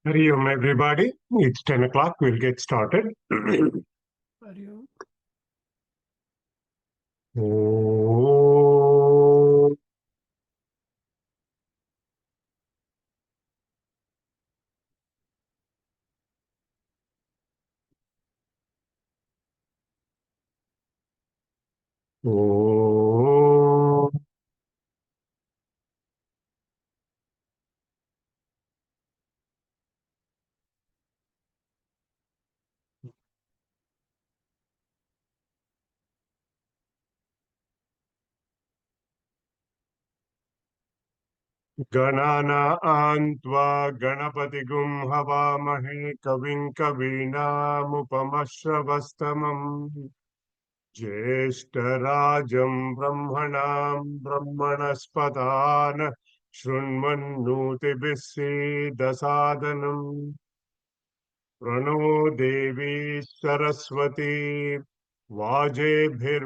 Hari Om, everybody. It's 10 o'clock. We'll get started. Hari Om. Om. Om. गणानान्त्वा गणपतिगुं हवामहे कविं कवीनामुपमश्रवस्तमम् ज्येष्ठराजं ब्रह्मणां ब्रह्मणस्पदान् शृण्वन्नोतिभिः सीदसादनम् प्रणो देवी सरस्वती वाजेभिर्वाजिनीवती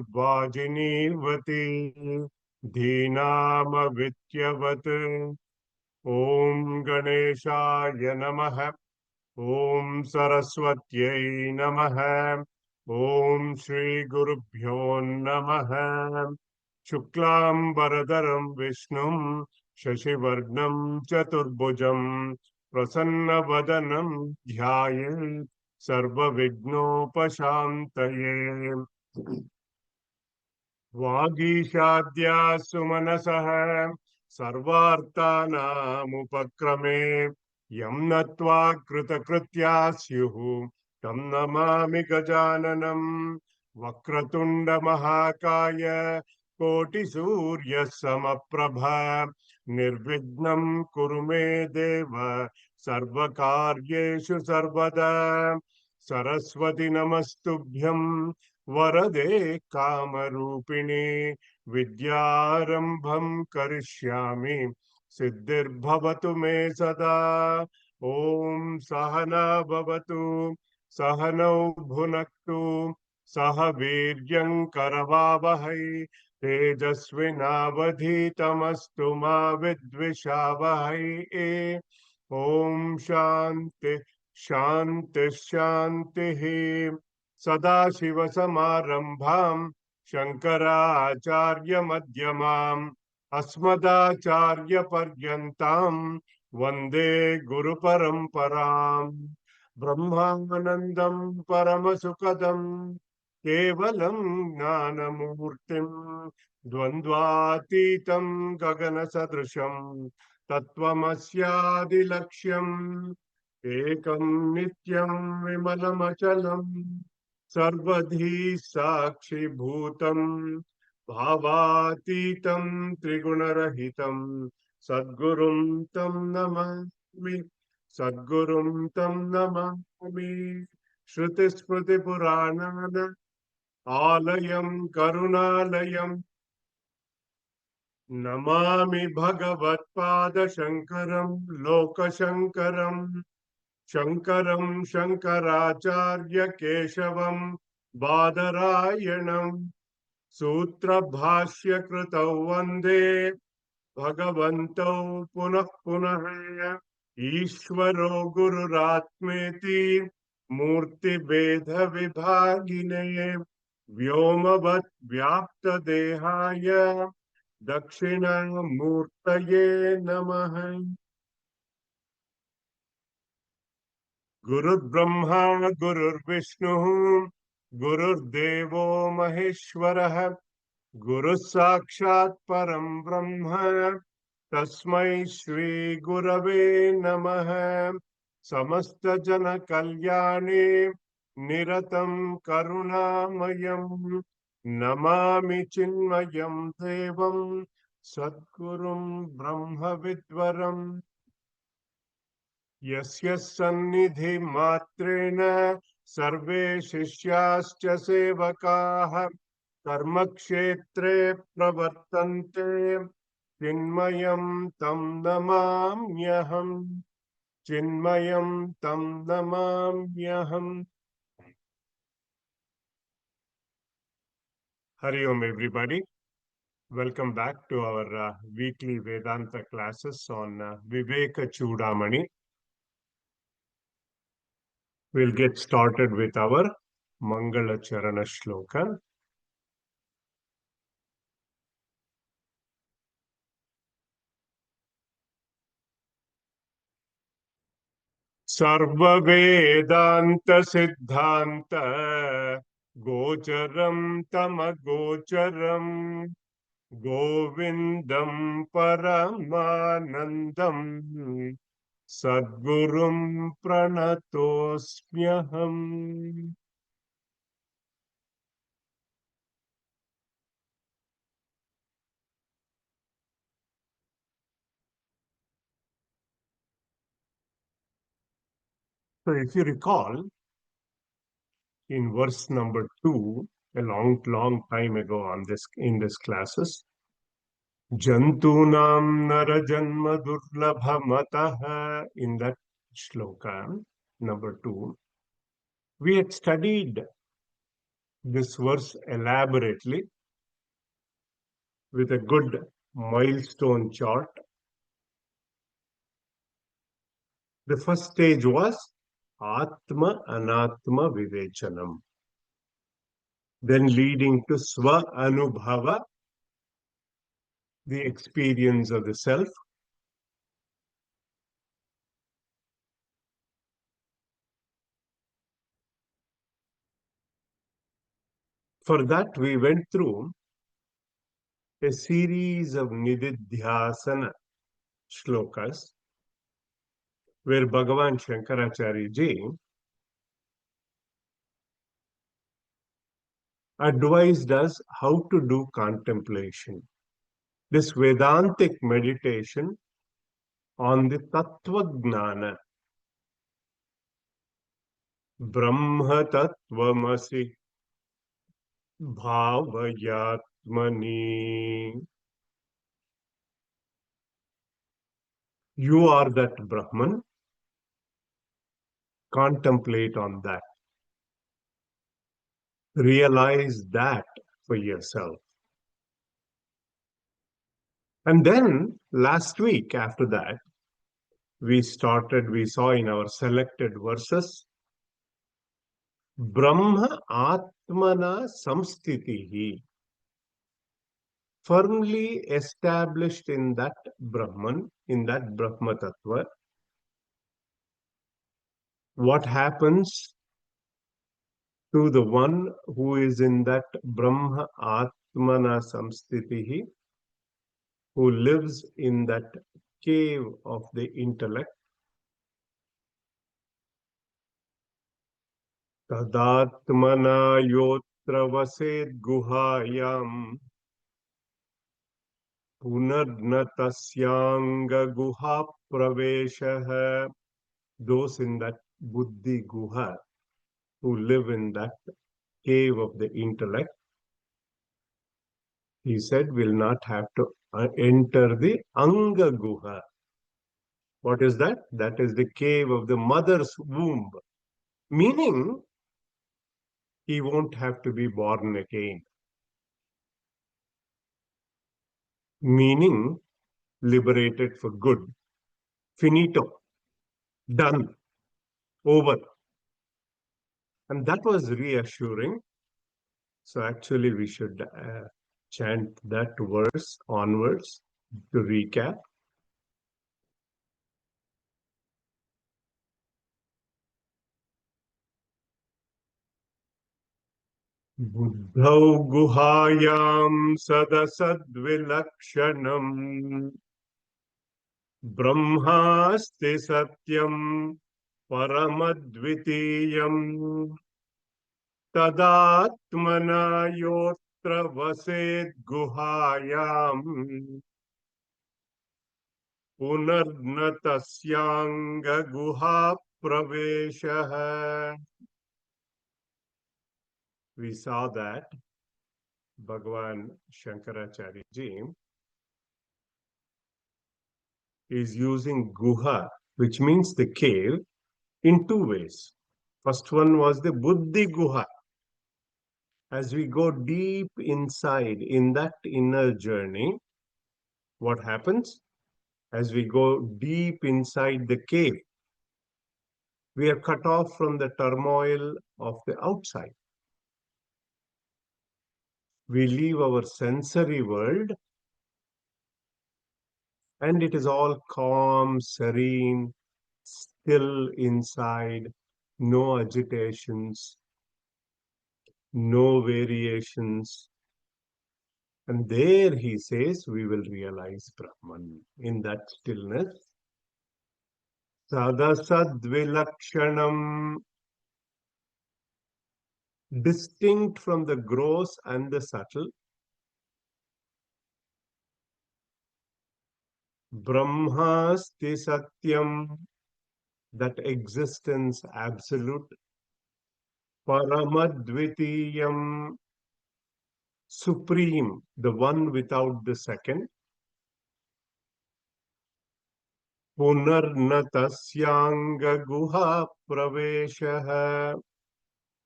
धीनामविद्यवत् ॐ गणेशाय नमः ॐ सरस्वत्यै नमः ॐ श्रीगुरुभ्यो नमः शुक्लाम्बरधरं विष्णुं शशिवर्णं चतुर्भुजं प्रसन्नवदनं ध्यायेत् सर्वविघ्नोपशान्तये वागीशाद्या सुमनसः सर्वार्थानामुपक्रमे यं नत्वा कृतकृत्या स्युः तं नमामि गजाननं वक्रतुण्डमहाकाय कोटिसूर्यसमप्रभा निर्विघ्नं कुरु मे देव सर्वकार्येषु सर्वदा सरस्वती नमस्तुभ्यं वरदे कामरूपिणे विद्यारंभं करिष्यामि सिद्धिर्भवतु मे सदा ॐ सहना भवतु सहनौ भुनक्तु सह वीर्यं करवावहै तेजस्विनावधीतमस्तु मा विद्विषावहै ॐ शान्ति शान्ति शान्तिः सदाशिवसमारम्भां शङ्कराचार्यमध्यमाम् अस्मदाचार्यपर्यन्तां वन्दे गुरुपरम्पराम् ब्रह्मानन्दं परमसुखदं केवलं ज्ञानमूर्तिं द्वन्द्वातीतं गगनसदृशं तत्त्वमस्यादिलक्ष्यम् एकं नित्यं विमलमचलम् सर्वधी साक्षिभूतं भावातीतं त्रिगुणरहितं सद्गुरुं तं नमामि सद्गुरुं तं नमामि श्रुतिस्मृतिपुराणान् आलयं करुणालयं नमामि भगवत्पादशङ्करं लोकशङ्करम् शङ्करं शङ्कराचार्य केशवं बादरायणं सूत्रभाष्यकृतौ वन्दे भगवन्तौ पुनः पुनः ईश्वरो गुरुरात्मेति मूर्तिभेदविभागिने व्योमवत् व्याप्तदेहाय दक्षिणामूर्तये नमः गुरुर्ब्रह्मा गुरुर्विष्णुः गुरुर्देवो महेश्वरः गुरुः साक्षात् परं ब्रह्म तस्मै श्री गुरवे नमः समस्तजनकल्याणे निरतं करुणामयं नमामि चिन्मयं देवं सद्गुरुं ब्रह्मविद्वरम् यस्य सन्निधिमात्रेण सर्वे शिष्याश्च सेवकाः कर्मक्षेत्रे प्रवर्तन्ते चिन्मयं तं नमाम्यहम् चिन्मयं तं नमाम्यहम् Hari Om everybody. Welcome back to our weekly Vedanta classes on Viveka Choodamani. We'll get started with our Mangala Charana Shloka. Sarva Vedanta Siddhanta Gocharam Tamagocharam Govindam Paramanandam Sadgurum Pranatosmyaham. So if you recall, in verse number 2, a long time ago in this classes, Jantunam Narajanma Durlabhamataha, in that shloka, number 2, we had studied this verse elaborately with a good milestone chart. The first stage was Atma Anatma Vivechanam, then leading to Swa Anubhava, the experience of the self. For that, we went through a series of Nididhyasana shlokas where Bhagavan Shankaracharya ji advised us how to do contemplation. This Vedantic meditation on the Tattva Gnana, Brahma Tattvamasi Bhavayatmani. You are that Brahman. Contemplate on that. Realize that for yourself. And then last week after that, we saw in our selected verses, Brahma Atmana Samstitihi, firmly established in that Brahman, in that Brahma Tattva. What happens to the one who is in that Brahma Atmana Samstitihi, who lives in that cave of the intellect? Tadatmana yotra vaset guhayam punarnatasyanga guha praveshaha. Those in that buddhi guha, who live in that cave of the intellect, he said, will not have to enter the anga guha. What is that? That is the cave of the mother's womb. Meaning, he won't have to be born again. Meaning, liberated for good. Finito. Done. Over. And that was reassuring. So actually, we should chant that verse onwards to recap. Buddhau guhayam sadasadvilakshanam brahmaste satyam paramadvitiyam tadatmana yotra vaset guhayam punarnatasyanga guha praveshaha. We saw that Bhagavan Shankaracharya ji is using guha, which means the cave, in two ways. First one was the buddhi guha. As we go deep inside in that inner journey, what happens? As we go deep inside the cave, We are cut off from the turmoil of the outside. We leave our sensory world and it is all calm, serene, still inside, no agitations, no variations. And there, he says, we will realize Brahman. In that stillness, Sadasadvilakshanam, distinct from the gross and the subtle, Brahmasti Satyam, that existence absolute, Paramadvitiyam, supreme, the one without the second, Punarnatasyanga Guha Praveshaha,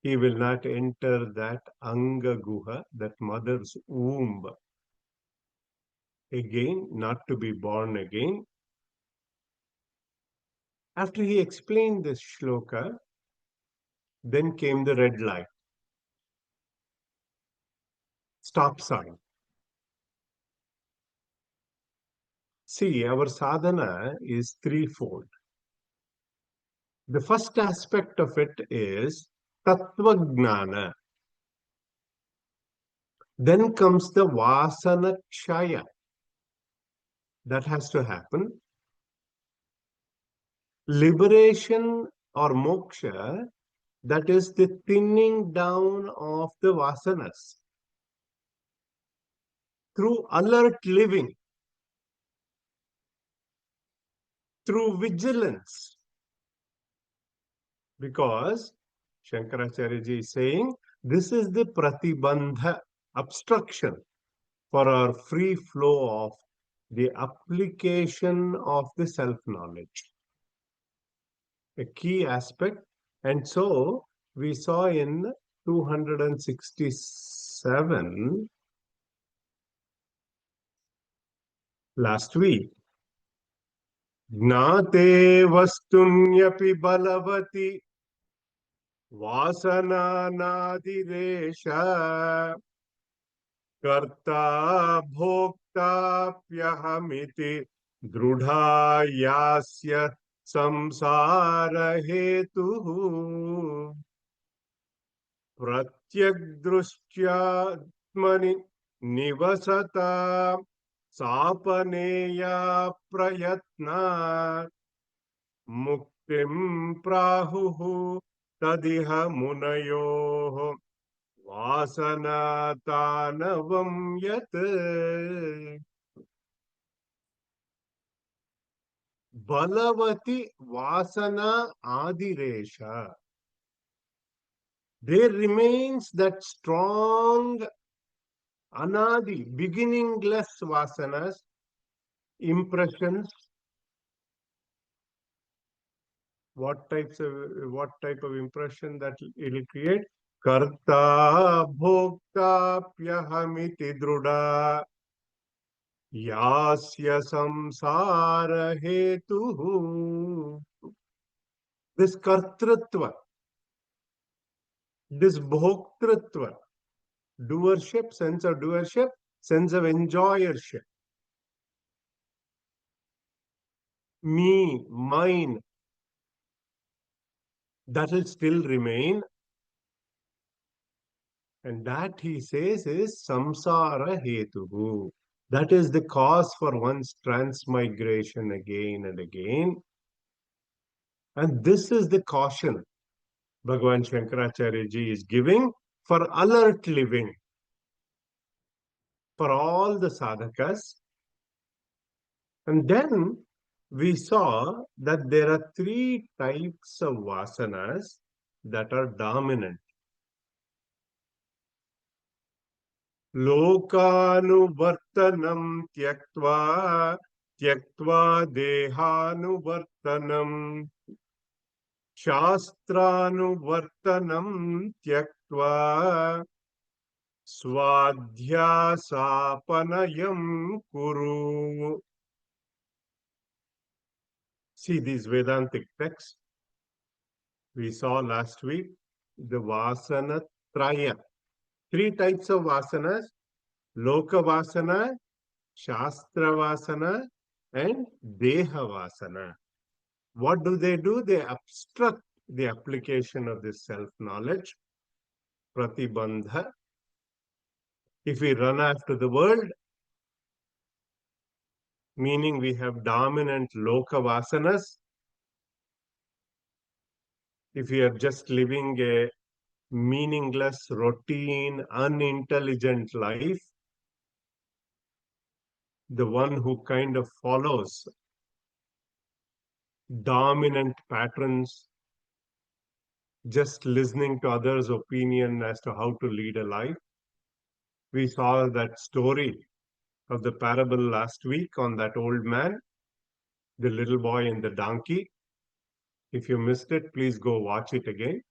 he will not enter that Anga Guha, that mother's womb, again, not to be born again. After he explained this shloka, then came the red light, stop sign. See, our sadhana is threefold. The first aspect of it is Tattva Gnana. Then comes the Vasana Kshaya. That has to happen. Liberation or moksha, that is the thinning down of the vasanas through alert living, through vigilance. Because Shankaracharya ji is saying this is the pratibandha, obstruction for our free flow of the application of the self-knowledge. A key aspect. And so we saw in 267 last week, Gnate vastunyapi balavati vasana nadiresha karta bhokta-pyahamiti drudha yasya samsara hetu pratyagdrushyatmani nivasata sapaneya prayatna muktim prahuhu tadiha munayoh vasana tanavam yat. Balavati vasana adiresha. There remains that strong anadi, beginningless vasanas, impressions. What type of impression that it will create? Karta bhokta pyahamiti druda yasya samsara hetu. This kartritva, this bhoktritva, doership, sense of doership, sense of enjoyership. Me, mine, that will still remain. And that, he says, is samsara hetuhu. That is the cause for one's transmigration again and again. And this is the caution Bhagavan Shankaracharya ji is giving for alert living, for all the sadhakas. And then we saw that there are three types of vasanas that are dominant. Lokanuvartanam tyaktva dehanuvartanam shastranuvartanam tyaktva swadhyasapanayam kuru. See these Vedantic texts. We saw last week the Vasana Traya. 3 types of Vasanas: Loka Vasana, Shastra Vasana, and Deha Vasana. What do? They obstruct the application of this self-knowledge, Pratibandha. If we run after the world, meaning we have dominant Loka Vasanas, if we are just living a meaningless, routine, unintelligent life, the one who kind of follows dominant patterns, just listening to others' opinion as to how to lead a life. We saw that story of the parable last week on that old man, the little boy and the donkey. If you missed it, please go watch it again.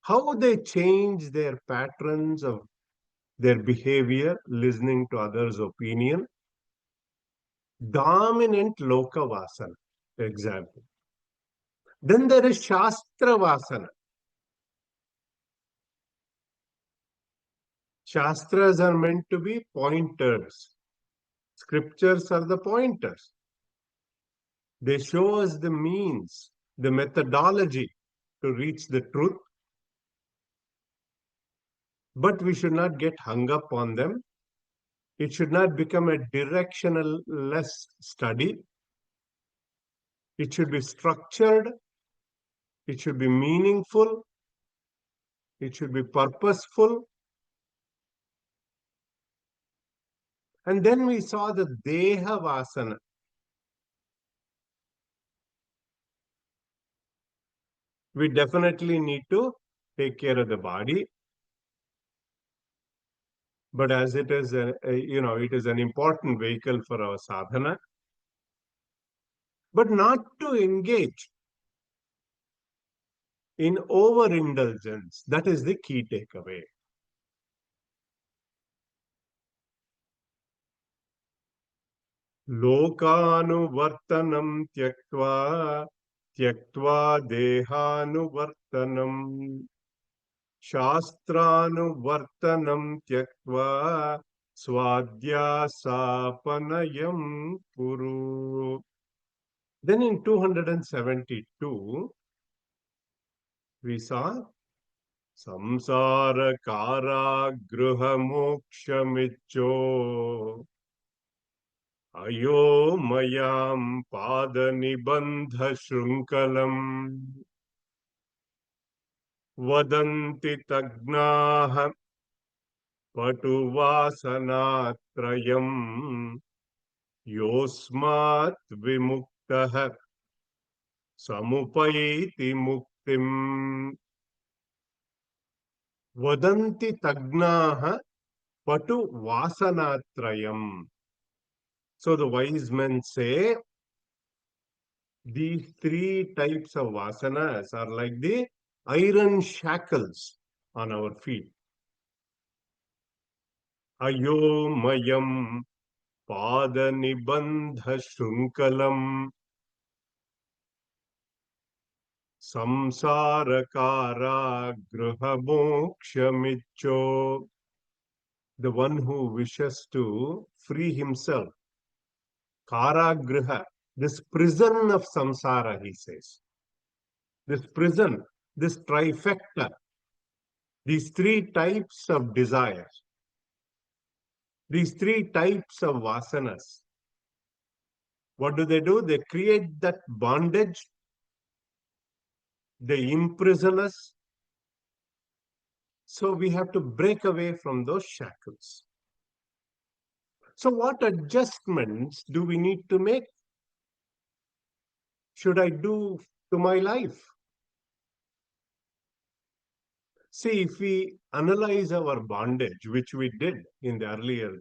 How they change their patterns of their behavior, listening to others' opinion. Dominant Loka Vasana, example. Then there is Shastra Vasana. Shastras are meant to be pointers. Scriptures are the pointers. They show us the means, the methodology to reach the truth. But we should not get hung up on them. It should not become a directional-less study. It should be structured. It should be meaningful. It should be purposeful. And then we saw the Deha Vasana. We definitely need to take care of the body. But as it is, it is an important vehicle for our sadhana. But not to engage in overindulgence. That is the key takeaway. Lokanuvartanam tyaktva dehanuvartanam shastranuvartanam tyaktva swadhyasapanayam kuru. Then in 272, we saw samsara kara gruha mokshamicho ayo mayam pada nibandha shrunkalam vadanti tagnaha patuvasanatrayam yosmat vimuktah samupaiti muktim. Vadanti tagnaha patu vasanatrayam. So the wise men say these 3 types of vasanas are like the iron shackles on our feet. Ayo mayam pada nibandha shrunkalam samsarakara gruha mokshamicho. The one who wishes to free himself. Karagriha, this prison of samsara, he says. This prison, this trifecta, these 3 types of desires, these 3 types of vasanas. What do? They create that bondage. They imprison us. So we have to break away from those shackles. So what adjustments do we need to make? Should I do to my life? See, if we analyze our bondage, which we did in the earlier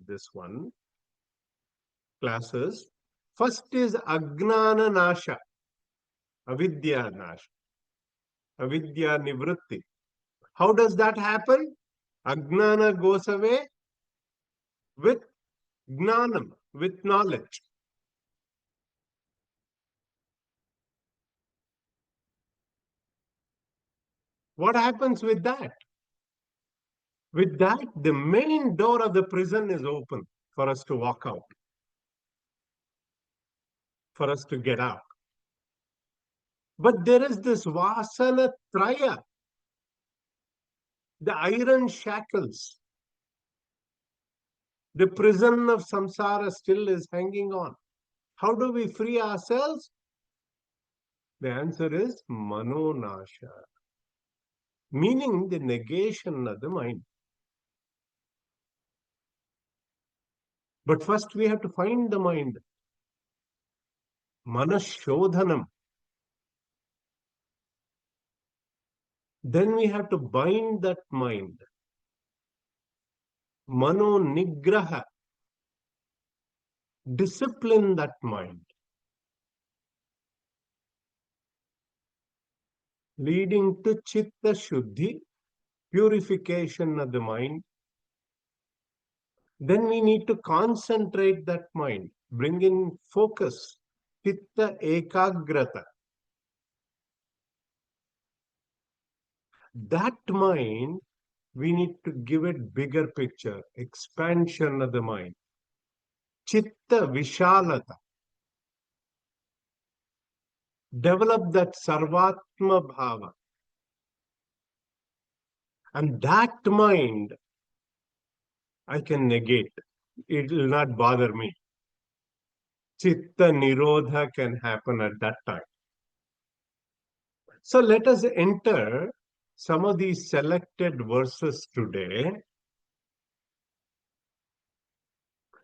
classes, first is Agnana Nasha, Avidya Nasha, Avidya Nivritti. How does that happen? Agnana goes away with Gnanam, with knowledge. What happens with that? With that, the main door of the prison is open for us to walk out, for us to get out. But there is this vasana traya, the iron shackles. The prison of samsara still is hanging on. How do we free ourselves? The answer is manonasha, meaning the negation of the mind. But first we have to find the mind. Manashodhanam. Then we have to bind that mind. Mano nigraha. Discipline that mind. Leading to chitta shuddhi, purification of the mind. Then we need to concentrate that mind, bring in focus, chitta ekagrata. That mind, we need to give it bigger picture, expansion of the mind. Chitta vishalata. Develop that sarvatma bhava. And that mind, I can negate. It will not bother me. Chitta nirodha can happen at that time. So let us enter some of these selected verses today.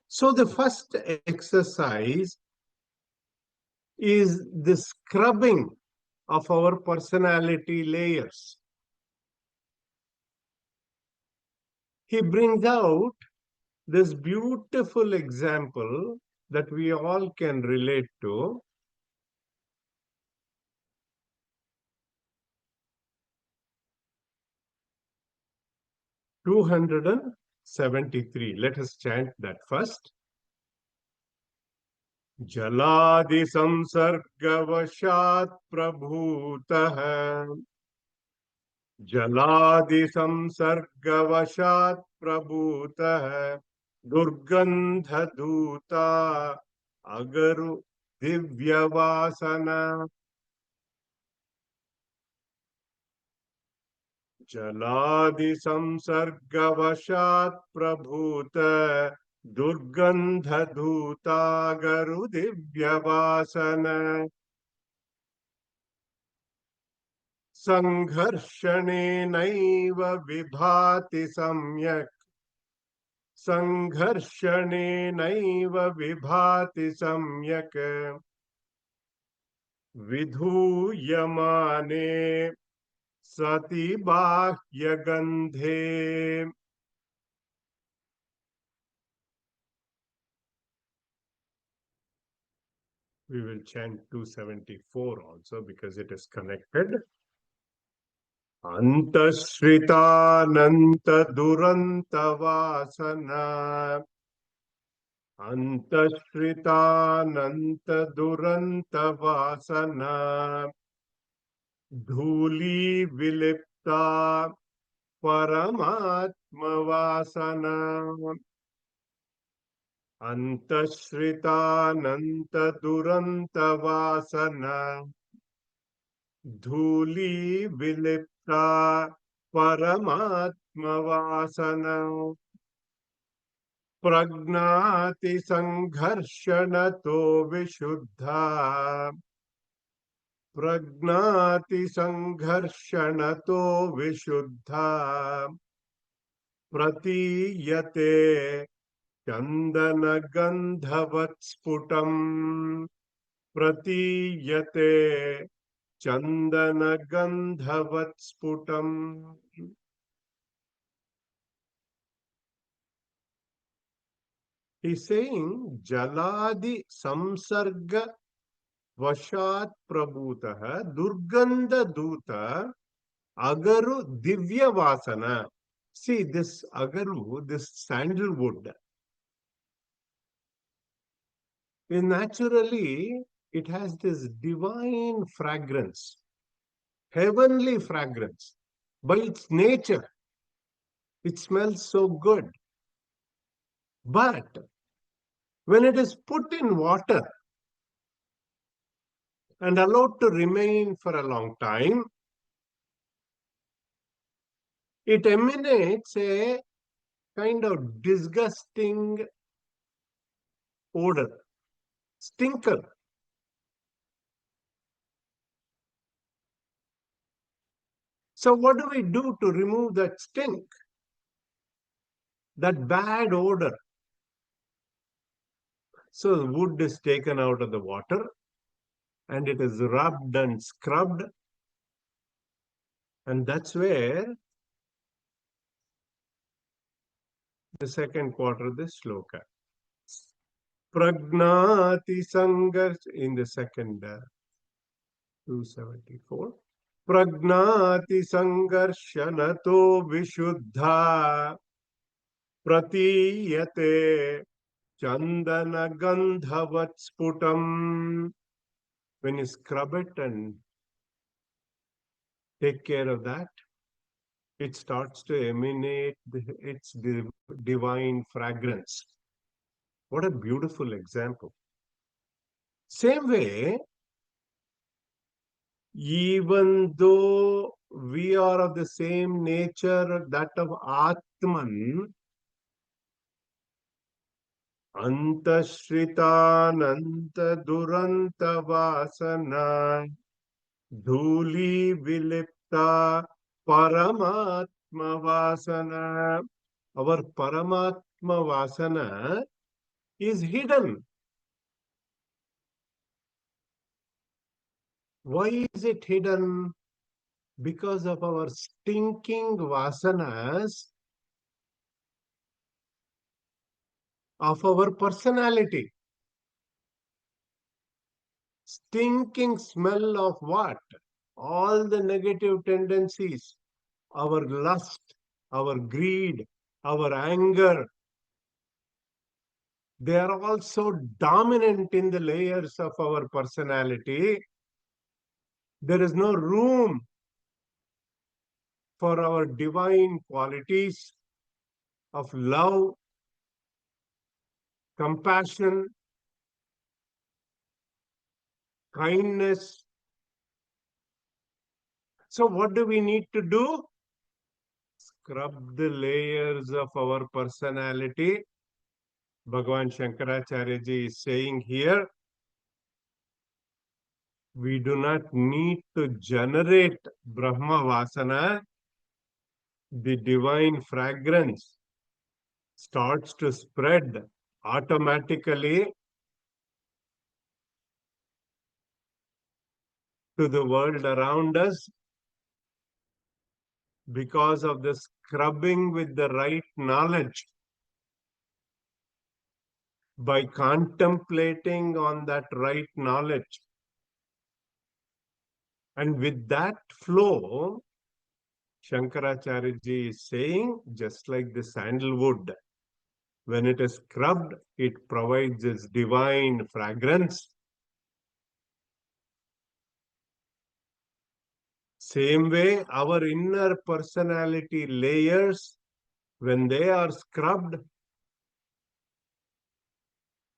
So the first exercise is the scrubbing of our personality layers. He brings out this beautiful example that we all can relate to. (273). Let us chant that first. Jaladi samsargavashat prabhutah. Jaladi samsargavashat prabhutah. Durgandha dhuta agaru divyavasana. Jaladi samsargavashat prabhuta durgandha dhuta garu divyavasana. Sangharshane naiva vibhati samyak. Sangharshane naiva vibhati samyak. Vidhuyamane Sati bahya gandhe. We will chant 274 also because it is connected. Antashritananta duranta vasana. Antashritananta duranta vasana. Dhuli vilipta paramatma vasana. Antashritananta duranta vasana. Dhuli vilipta paramatma vasana. Pragnati sangharshanato vishuddha. Pragnati sangharshanato vishuddha. Pratiyate Chandana gandhavat sputam. Pratiyate Chandana gandhavat sputam. He's saying Jaladi samsarga vashat prabhutah durganda dhuta agaru divya vasana. See this agaru, this sandalwood. Naturally, it has this divine fragrance, heavenly fragrance. By its nature, it smells so good. But when it is put in water and allowed to remain for a long time, it emanates a kind of disgusting odor, stinker. So what do we do to remove that stink, that bad odor? So the wood is taken out of the water and it is rubbed and scrubbed. And that's where the second quarter of the sloka. Pragnati Sangarsh in the second 274. Pragnati Sangarshanato Vishuddha Pratiyate Chandana Gandhavat Sputam. When you scrub it and take care of that, it starts to emanate its divine fragrance. What a beautiful example. Same way, even though we are of the same nature, that of Atman, Antashritananta Duranta Vasana, Dhuli Vilipta Paramatma Vasana. Our Paramatma Vasana is hidden. Why is it hidden? Because of our stinking vasanas of our personality. Stinking smell of what? All the negative tendencies, our lust, our greed, our anger. They are also dominant in the layers of our personality. There is no room for our divine qualities of love, compassion, kindness. So what do we need to do? Scrub the layers of our personality. Bhagavan Shankaracharya ji is saying here, we do not need to generate Brahma Vasana. The divine fragrance starts to spread automatically to the world around us because of the scrubbing with the right knowledge. By contemplating on that right knowledge. And with that flow, Shankaracharya ji is saying, just like the sandalwood, when it is scrubbed, it provides its divine fragrance. Same way, our inner personality layers, when they are scrubbed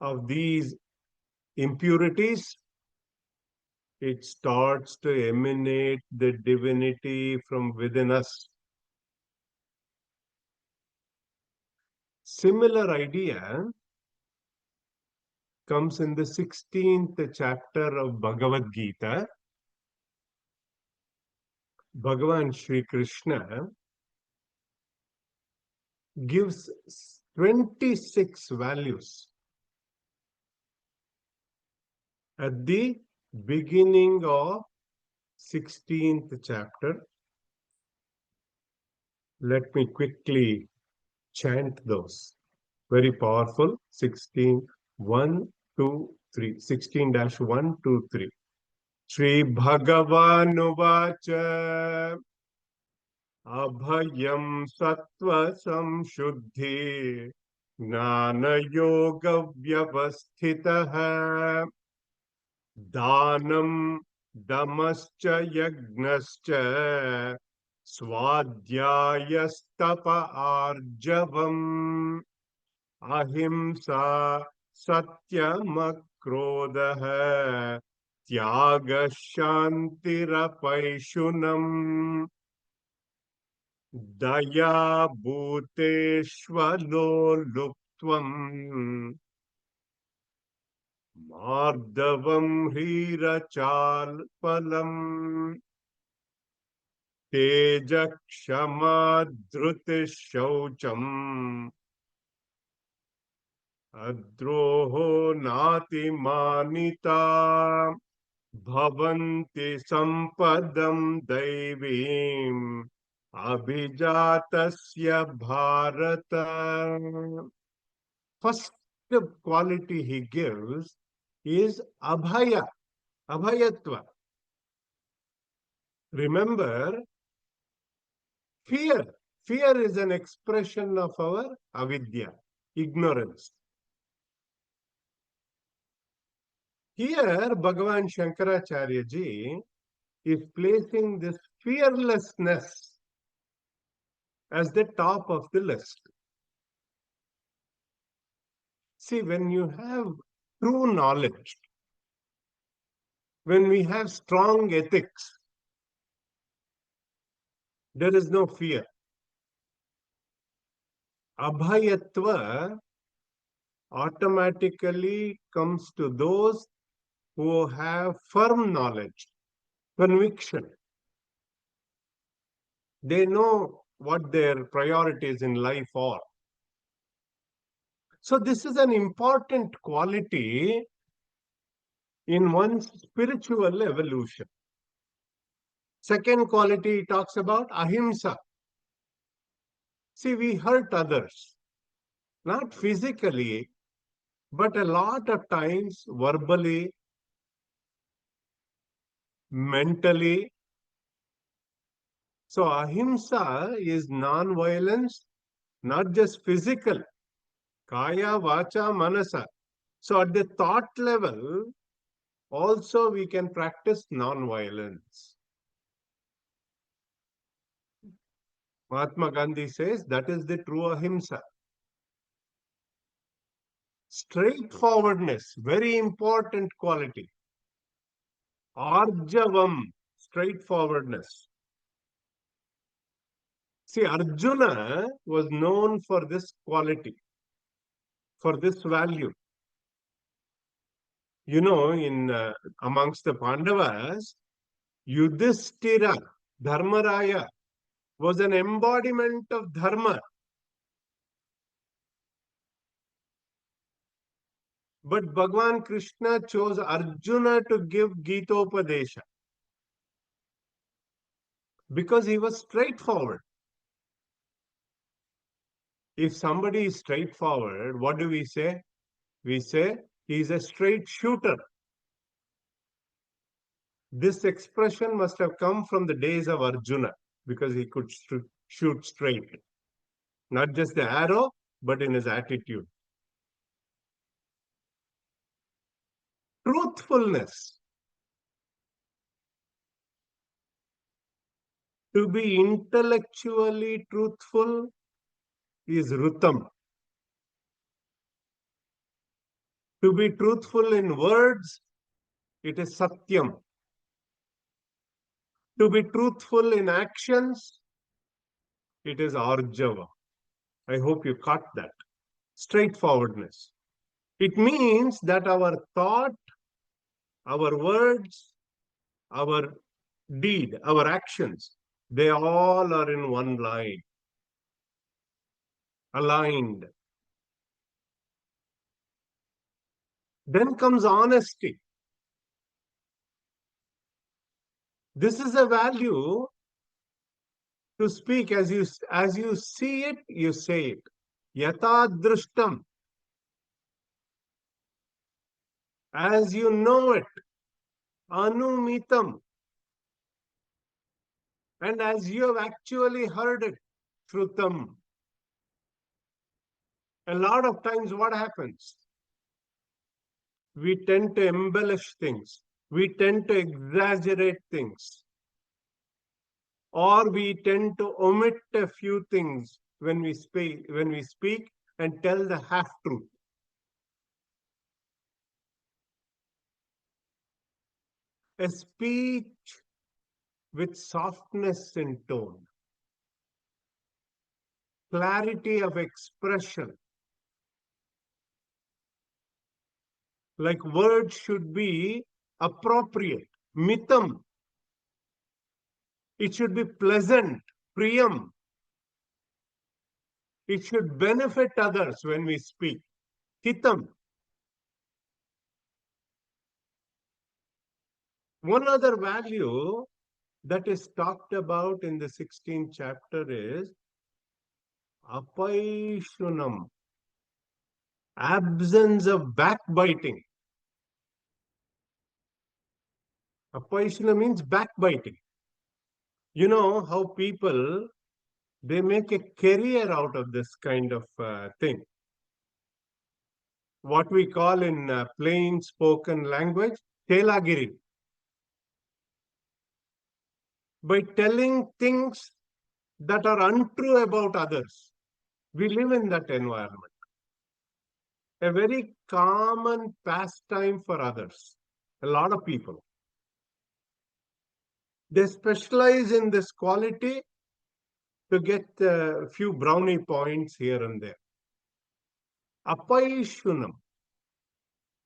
of these impurities, it starts to emanate the divinity from within us. Similar idea comes in the 16th chapter of Bhagavad Gita. Bhagavan Sri Krishna gives 26 values at the beginning of 16th chapter. Let me quickly chant those. Very powerful. 16, 1, 2, 3. 16-1, 2, 3. Shri Bhagavanuvāca Abhayam Sattva Samshuddhi Gnana Yoga Vyavasthitaha Dhanam Damascha Yagnascha Swadhyayastapa arjavam ahimsa satyamakrodha tyaga shantirapaishunam daya bhuteshvalo luktvam mardavam hirachalpalam teja kshama dhruti shaucham adroho nati manita bhavanti sampadam daivim abhijatasya bharata. First quality he gives is abhaya, abhayatva. Remember, fear. Fear is an expression of our avidya, ignorance. Here, Bhagavan Shankaracharya ji is placing this fearlessness as the top of the list. See, when you have true knowledge, when we have strong ethics, there is no fear. Abhayatva automatically comes to those who have firm knowledge, conviction. They know what their priorities in life are. So this is an important quality in one's spiritual evolution. Second quality he talks about ahimsa. See, we hurt others, not physically, but a lot of times verbally, mentally. So ahimsa is non-violence, not just physical, kaya, vacha, manasa. So at the thought level, also we can practice non-violence. Mahatma Gandhi says that is the true ahimsa. Straightforwardness, very important quality. Arjavam, straightforwardness. See, Arjuna was known for this quality, for this value. You know, in amongst the Pandavas, Yudhishthira, Dharmaraya, was an embodiment of dharma. But Bhagavan Krishna chose Arjuna to give Gitopadesha because he was straightforward. If somebody is straightforward, what do we say? We say he is a straight shooter. This expression must have come from the days of Arjuna because he could shoot straight. Not just the arrow, but in his attitude. Truthfulness. To be intellectually truthful is Rutam. To be truthful in words, it is Satyam. To be truthful in actions, it is Arjava. I hope you caught that. Straightforwardness. It means that our thought, our words, our deed, our actions, they all are in one line, aligned. Then comes honesty. This is a value to speak as you see it, you say it. Yata drishtam. As you know it. Anumitam. And as you have actually heard it. Shrutam. A lot of times what happens? We tend to embellish things. We tend to exaggerate things. or we tend to omit a few things when we speak and tell the half truth. A speech with softness in tone, clarity of expression, like words should be appropriate, mitam. It should be pleasant, priyam. It should benefit others when we speak, hitam. One other value that is talked about in the 16th chapter is apaishunam, absence of backbiting. Apaishuna means backbiting. You know how people, they make a career out of this kind of thing. What we call in plain spoken language, telagiri. By telling things that are untrue about others. We live in that environment. A very common pastime for others. A lot of people. They specialize in this quality to get a few brownie points here and there. Apaishunam,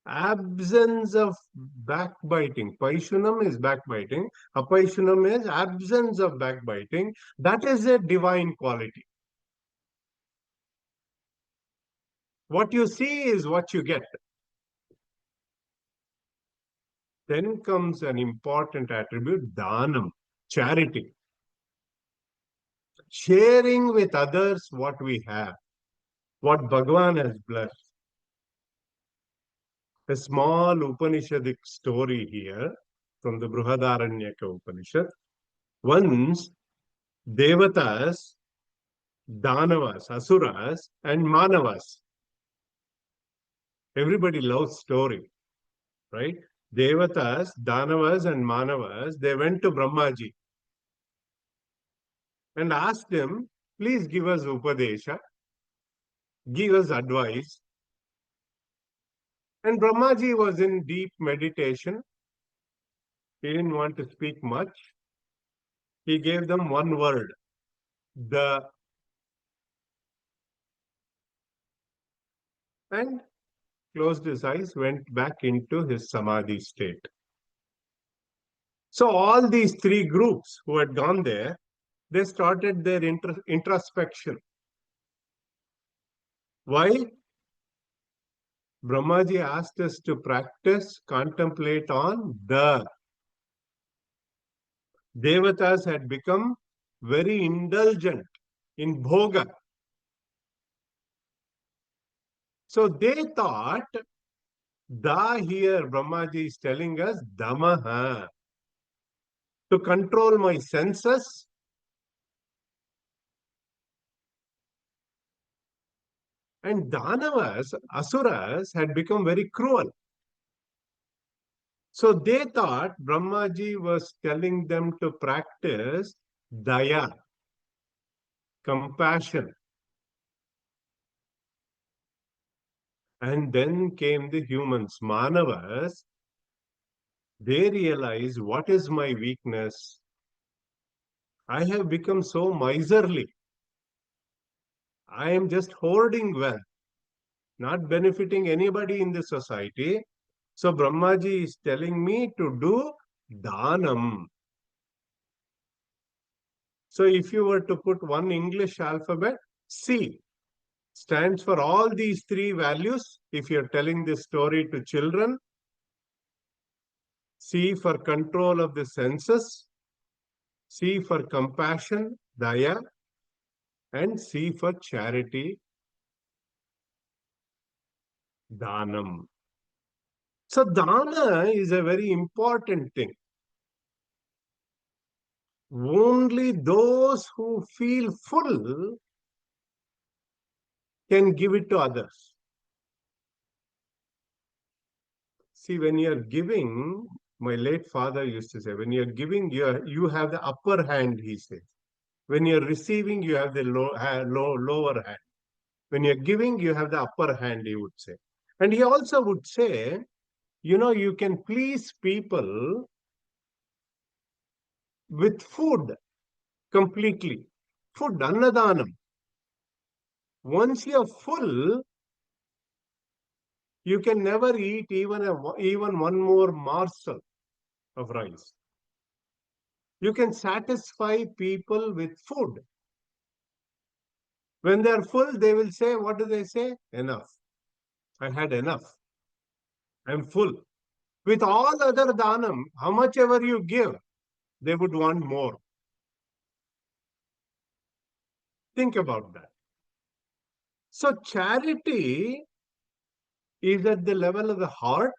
absence of backbiting. Paishunam is backbiting. Apaishunam is absence of backbiting. That is a divine quality. What you see is what you get. Then comes an important attribute, dhanam, charity. Sharing with others what we have, what Bhagavan has blessed. A small Upanishadic story here from the Brihadaranyaka Upanishad. Once, Devatas, Danavas, Asuras, and Manavas. Everybody loves story, right? Devatas, Danavas, and Manavas, they went to Brahmaji and asked him, please give us Upadesha, give us advice. And Brahmaji was in deep meditation. He didn't want to speak much. He gave them one word, the, and closed his eyes, went back into his samadhi state. So all these three groups who had gone there, they started their introspection. Why? Brahmaji asked us to practice, contemplate on the. Devatas had become very indulgent in bhoga. So they thought, da here, Brahmaji is telling us, damaha, to control my senses. And Danavas, Asuras, had become very cruel. So they thought Brahmaji was telling them to practice daya, compassion. And then came the humans, Manavas. They realized, what is my weakness? I have become so miserly. I am just hoarding wealth, not benefiting anybody in the society. So Brahmaji is telling me to do dhanam. So if you were to put one English alphabet, C stands for all these three values. If you're telling this story to children, C for control of the senses, C for compassion, daya, and C for charity, dhanam. So dana is a very important thing. Only those who feel full can give it to others. See, when you're giving, My late father used to say, when you're giving, you have the upper hand, he says. When you're receiving, you have the lower hand. When you're giving, you have the upper hand, he would say. And he also would say, you can please people with food completely. Food, annadanam. Once you're full, you can never eat even one more morsel of rice. You can satisfy people with food. When they're full, they will say, what do they say? Enough. I had enough. I'm full. With all other dhanam, how much ever you give, they would want more. Think about that. So charity is at the level of the heart.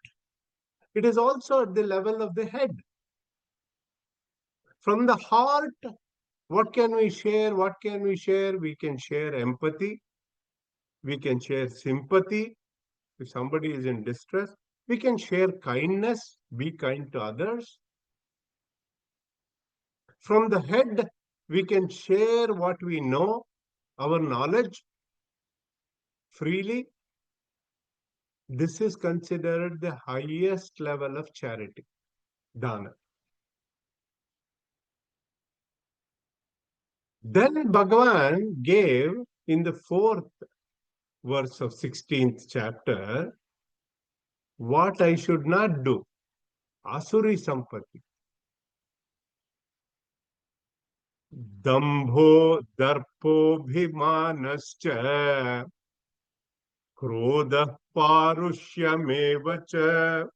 It is also at the level of the head. From the heart, what can we share? What can we share? We can share empathy. We can share sympathy. If somebody is in distress, we can share kindness. Be kind to others. From the head, we can share what we know, our knowledge freely. This is considered the highest level of charity, dana. Then Bhagavan gave in the 4th verse of 16th chapter what I should not do. Asuri sampati. Dambho darpo bhimanascha krodha parushyameva cha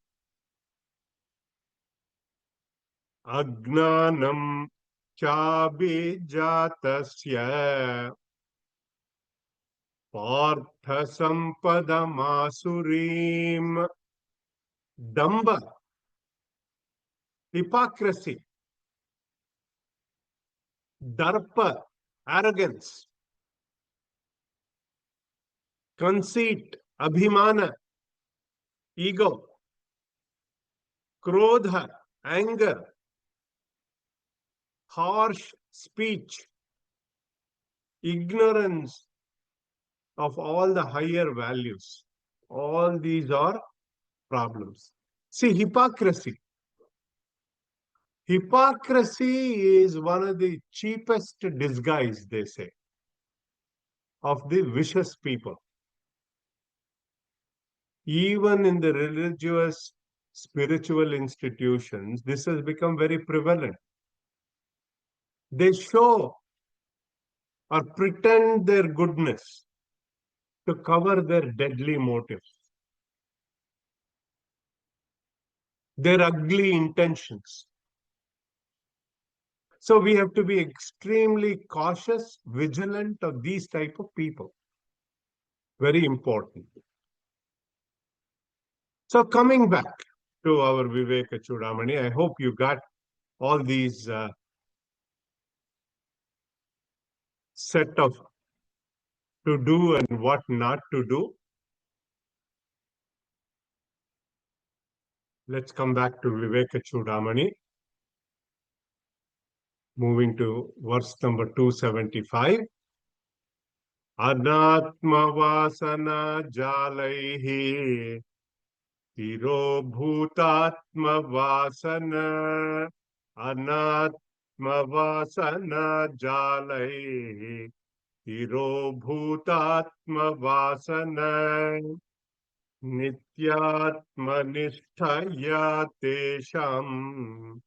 agnanam chabhijatasya partha sampadamasurim. Damba, hypocrisy. Darpa, arrogance. Conceit, abhimana, ego. Krodha, anger. Harsh speech. Ignorance of all the higher values. All these are problems. See, hypocrisy. Hypocrisy is one of the cheapest disguise, they say, of the vicious people. Even in the religious, spiritual institutions, this has become very prevalent. They show or pretend their goodness to cover their deadly motives, their ugly intentions. So we have to be extremely cautious, vigilant of these type of people. Very important. So coming back to our Viveka Choodamani, I hope you got all these set of to do and what not to do. Let's come back to Viveka Choodamani. Moving to verse number 275. Anatma vasana jalaihi tiro bhutatma vasana anatma vasana jalaihi tiro bhutatma vasana nityatma nisthaya tesham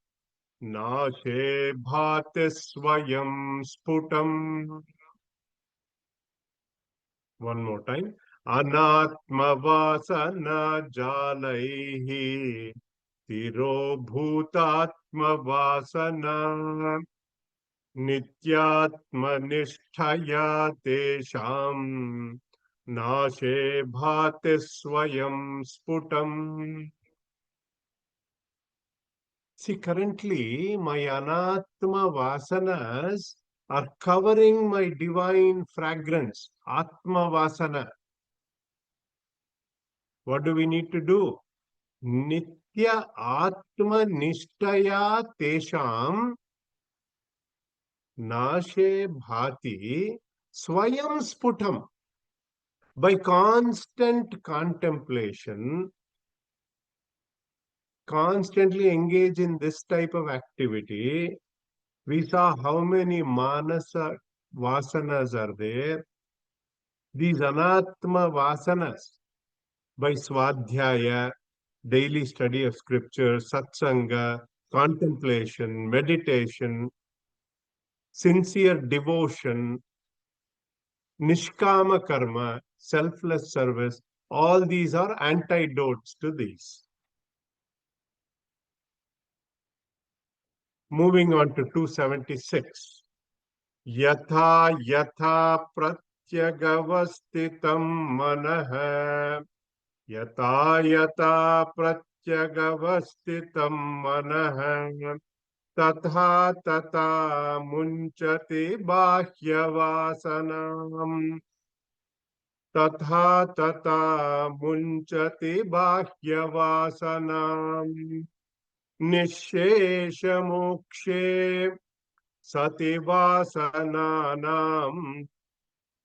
nashe bhate swayam sputam. One more time. Anatma vasana jalaihi tiro bhutatma vasana nityatma nisthaya tesham nashe bhate swayam sputam. See, currently my anatma vasanas are covering my divine fragrance, Atma Vasana. What do we need to do? Nitya Atma Nishtaya Tesham Nashe Bhati Swayam Sputam. By constant contemplation, constantly engage in this type of activity, we saw how many manasa vasanas are there. These anatma vasanas, by swadhyaya, daily study of scripture, satsanga, contemplation, meditation, sincere devotion, nishkama karma, selfless service, all these are antidotes to these. Moving on to 276. Yatha yatha pratyagavastitam manah. Yata yata pratyagavastitam manah. Tatha tata munchati bahyavasanam. Tatha tata munchati bahyavasanam. Nisheshamokshe sativasananam.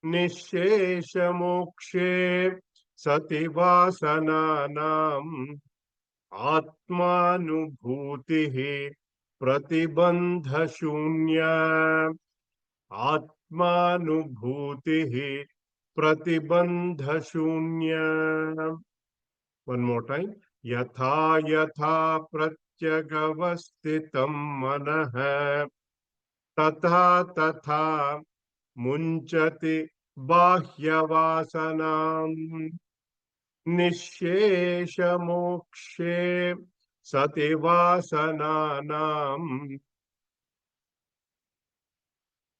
Nisheshamokshe sativasananam. Atmanubhutihi pratibandhashunya. Atmanubhutihi pratibandhashunya. One more time. Yatha yatha pratyagavastitam manah. Tatha tatha munchati bahyavasanam. Nisheshamokshe sativasananam.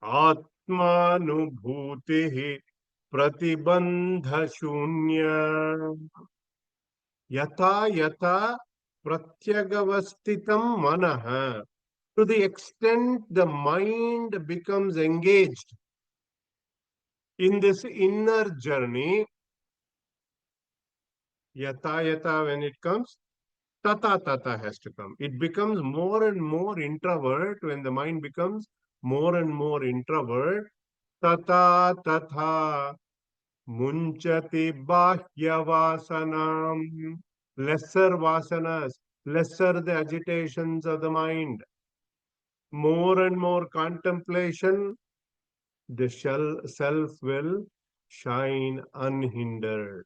Atmanubhutihi pratibandhashunya. Yata yata pratyagavastitam manah. To the extent the mind becomes engaged in this inner journey, yata yata, when it comes, tata tata has to come. It becomes more and more introvert. When the mind becomes more and more introvert, tata tata munchati bahyavasanam. Lesser vasanas, lesser the agitations of the mind, more and more contemplation, the self will shine unhindered.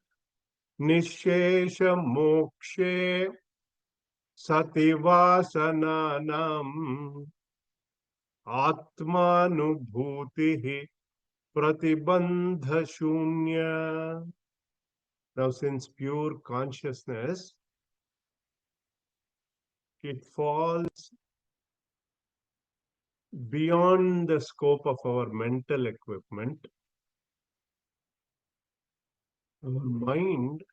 Nishesha mokshe sativasananam. Atmanubhutihi pratibandhashunya. Now, since pure consciousness, it falls beyond the scope of our mental equipment, our mind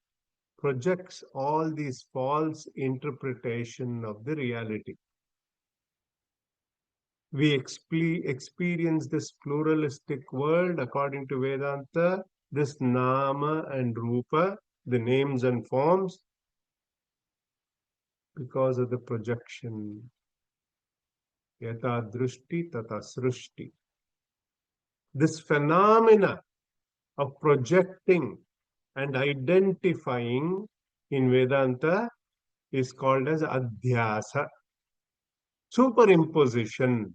projects all these false interpretation of the reality. We experience this pluralistic world according to Vedanta, this nama and rupa, the names and forms, because of the projection. Yata drushti tata srushti. This phenomena of projecting and identifying in Vedanta is called as adhyasa, superimposition.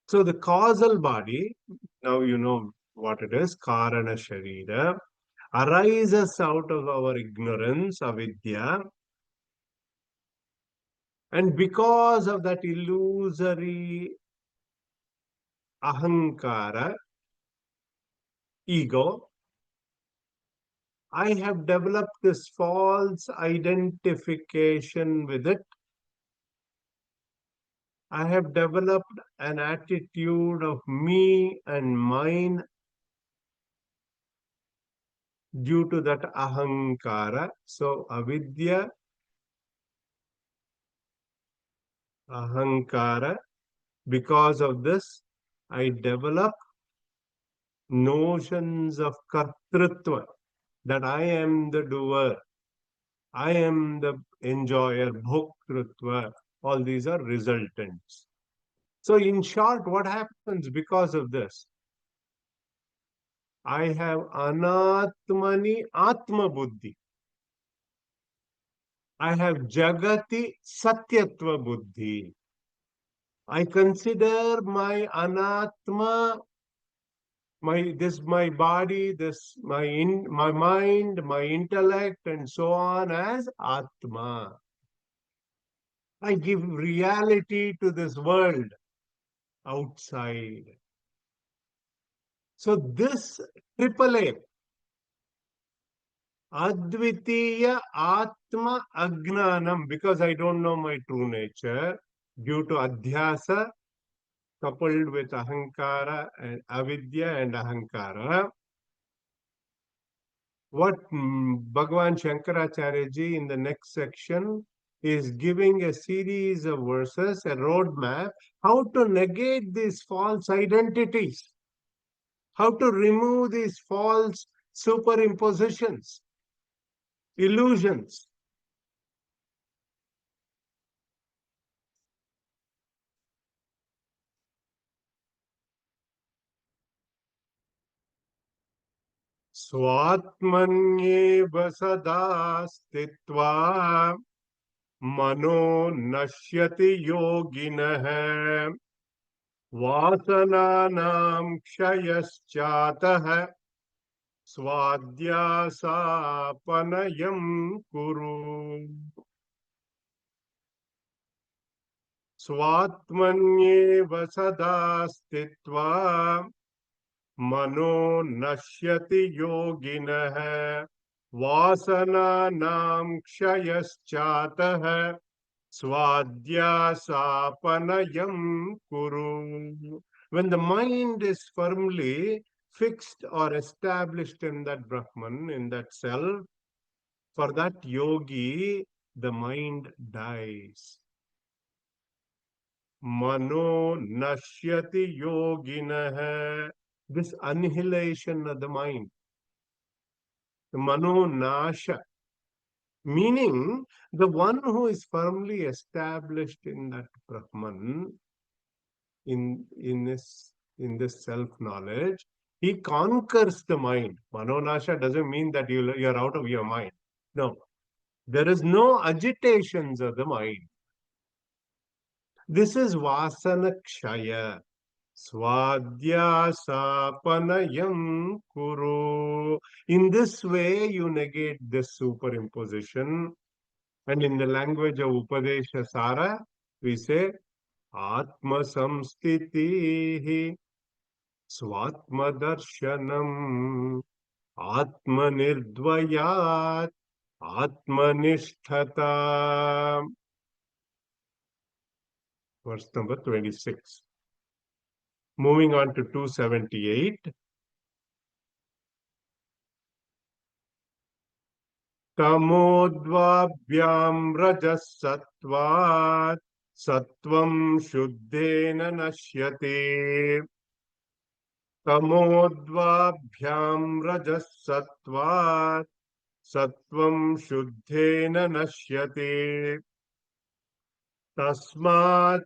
So the causal body, now you know what it is, karana sharira, arises out of our ignorance, avidya, and because of that illusory ahankara, ego, I have developed this false identification with it. I have developed an attitude of me and mine due to that ahankara. So avidya, ahankara, because of this, I develop notions of kartrutva, that I am the doer, I am the enjoyer, bhoktrutva. All these are resultants. So, in short, what happens because of this? I have anatmani atma buddhi. I have jagati satyatva buddhi. I consider my anatma, my body, my mind, my intellect, and so on as atma. I give reality to this world outside. So this triple A, Advitiya Atma Agnanam, because I don't know my true nature, due to Adhyasa, coupled with Ahankara and Avidya and Ahankara, what Bhagavan Shankaracharya ji in the next section is giving a series of verses, a roadmap, how to negate these false identities, how to remove these false superimpositions, illusions. स्वात्मन्येव सदा स्थित्वा मनो नश्यति योगिनः वासनानां क्षयश्चातः स्वाध्यासापनयं कुरु स्वात्मन्येव सदा स्थित्वा मनो नश्यति योगिनः वासनानां क्षयश्चातः swadhyasapanayam kuru. When the mind is firmly fixed or established in that Brahman, in that self, for that yogi, the mind dies. Mano nashyati yoginah. This annihilation of the mind, the mano nasha, meaning the one who is firmly established in that Brahman, in this self-knowledge, he conquers the mind. Manonasha doesn't mean that you're out of your mind. No. There is no agitations of the mind. This is vasana kshaya. Swadhyasapanayam kuru. In this way, you negate this superimposition. And in the language of Upadesha Sara, we say, Atma samstitihi swatmadarshanam atmanirdvayat atmanisthata. Verse number 26. Moving on to 278. Tamodvabhyam rajas sattvat sattvam shuddhena nashyate. Tamodvabhyam rajas sattvat sattvam shuddhena nashyate. Tasmat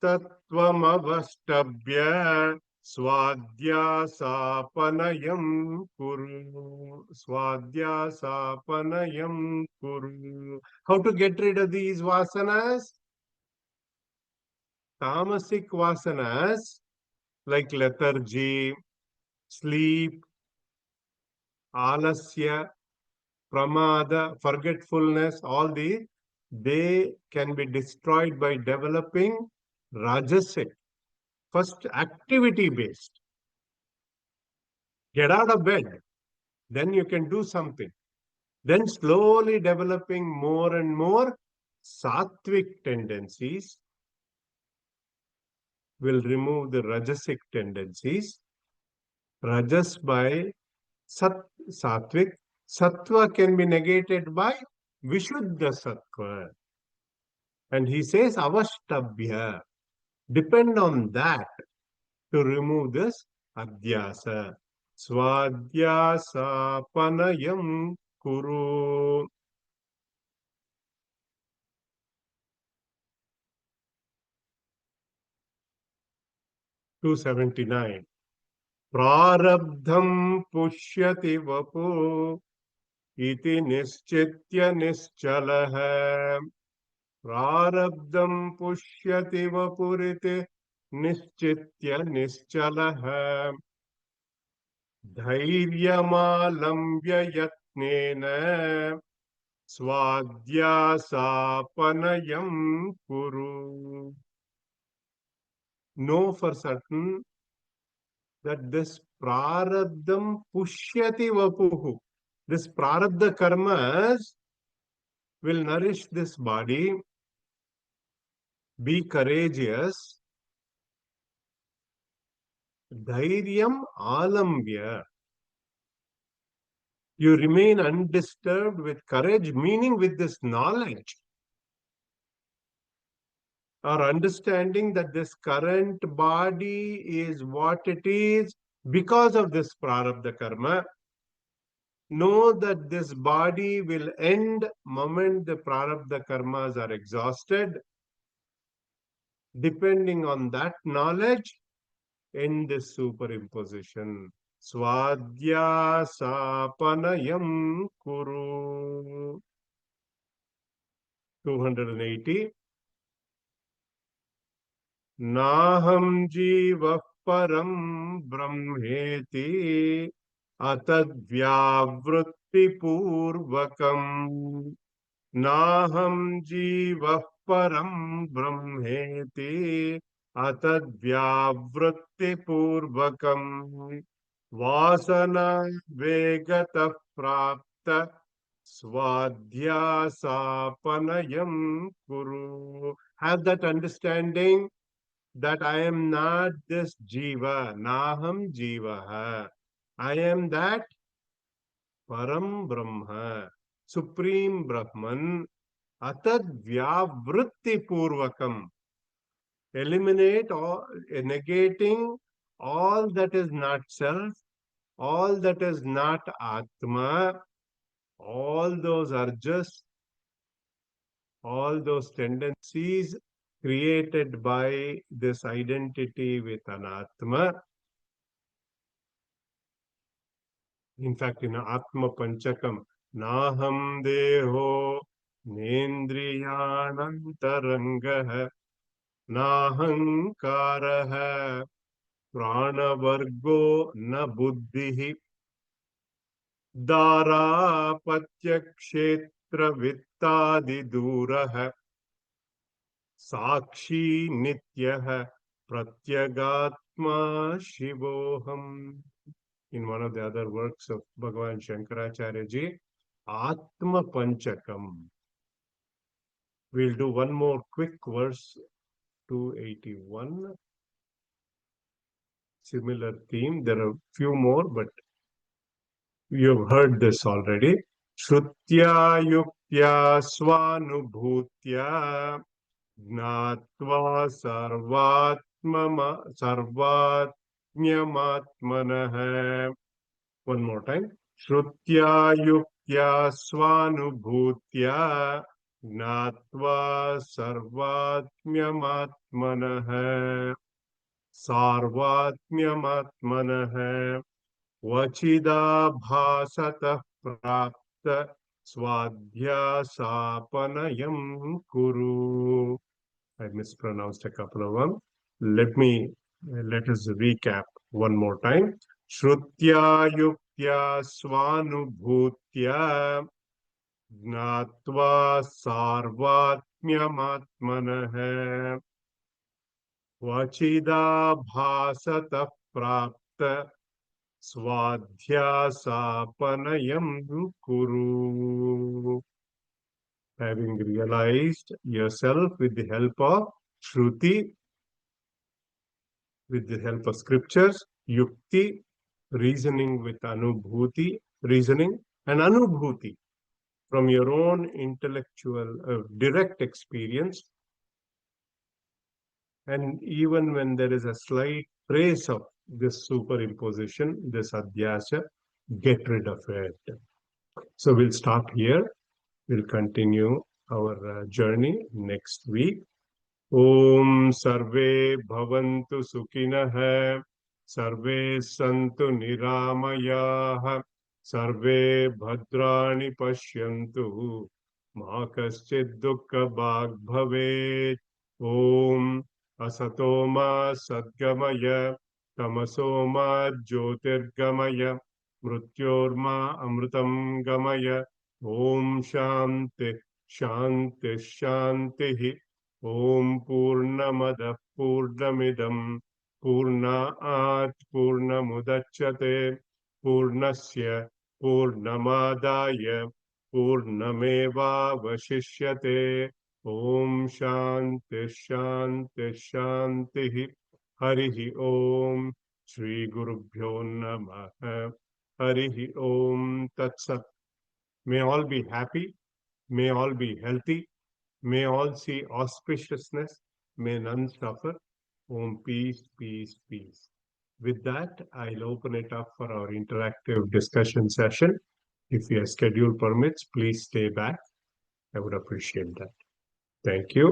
tattvam avastabhya swadhyasapanayam kuru. Swadhyasapanayam kuru. How to get rid of these vasanas? Tamasic vasanas like lethargy, sleep, alasya, pramada, forgetfulness, all these, they can be destroyed by developing rajasic. First, activity based. Get out of bed, then you can do something. Then slowly developing more and more sattvic tendencies will remove the rajasic tendencies. Rajas by sattvic. Sattva can be negated by vishuddha sattva. And he says avashtabhya. Depend on that to remove this adhyasa. Swadhyasapanayam kuru. 279. Prarabdham pushyati vapu iti nischitya nischalaha. Prarabdham pushyati vapurite nischitya nischalaha. Dhairyamalamvya yatnena swadhyasapanayam kuru. Know for certain that this prarabdham pushyati vapuhu, this prarabdha karmas will nourish this body. Be courageous. Dhairyam alambya. You remain undisturbed with courage, meaning with this knowledge or understanding that this current body is what it is because of this prarabdha karma. Know that this body will end moment the prarabdha karmas are exhausted. Depending on that knowledge, end this superimposition. Swadhyasapanayam kuru. 280. Naham jiva param brahmeti atadvyavrutti purvakam. Naham jiva param brahmeti atadvyavrutti purvakam. Vasana vegata prapta swadhyasapanayam kuru. Have that understanding that I am not this jiva, naham jiva. I am that param brahma, supreme Brahman, atad vyavritti purvakam. Eliminate all, negating all that is not self, all that is not atma, all those urges, all those tendencies created by this identity with anatma. In fact, in Atma Panchakam, Naham Deho Nendriyanantarangah Nahankaraha Pranavargo na Buddhihi Dharapatyakshetra Vittadi Duraha Sakshi Nityah Pratyagatma Shivoham. In one of the other works of Bhagavan Shankaracharya ji, Atma Panchakam. We'll do one more quick verse, 281. Similar theme. There are few more, but you've heard this already. Shrutya yuktya svanubhutya gnatva sarvatmyamatmanah. One more time. Shrutya yuktya svanubhutya gnatva sarvatmyamatmanah. Sarvatmyamatmanah. Vachida bhasatah prapta swadhyasapanayam kuru. I mispronounced a couple of them. Let us recap one more time. Shrutya yuktya svanubhutya gnatva sarvatmyamatmanah vachida bhasatah prapta swadhyasapanayam kuru. Having realized yourself with the help of Shruti, with the help of scriptures, Yukti, reasoning with Anubhuti, reasoning, and Anubhuti from your own intellectual, direct experience. And even when there is a slight trace of this superimposition, this adhyasa, get rid of it. So we'll stop here. We'll continue our journey next week. Om Sarve Bhavantu Sukhinah, Sarve Santu Niramayah, Sarve Bhadrani Pashyantu, Ma Kaschid Dukkha Bhag Bhavet. Om Asatoma Sadgamaya, Tamasoma Jyotirgamaya, Mrutyorma Amrutam Gamaya. Om Shanti Shanti Shanti. Om Purnamada Purnamidam Purnaat Purnamudachyate Purnasya Purnamadaya Purnameva Vashishyate. Om Shanti Shanti Shanti. Harihi Om. Shri Gurubhyo Namaha. Harihi Om Tatsat. May all be happy. May all be healthy. May all see auspiciousness. May none suffer. Om, peace, peace, peace. With that, I'll open it up for our interactive discussion session. If your schedule permits, please stay back. I would appreciate that. Thank you.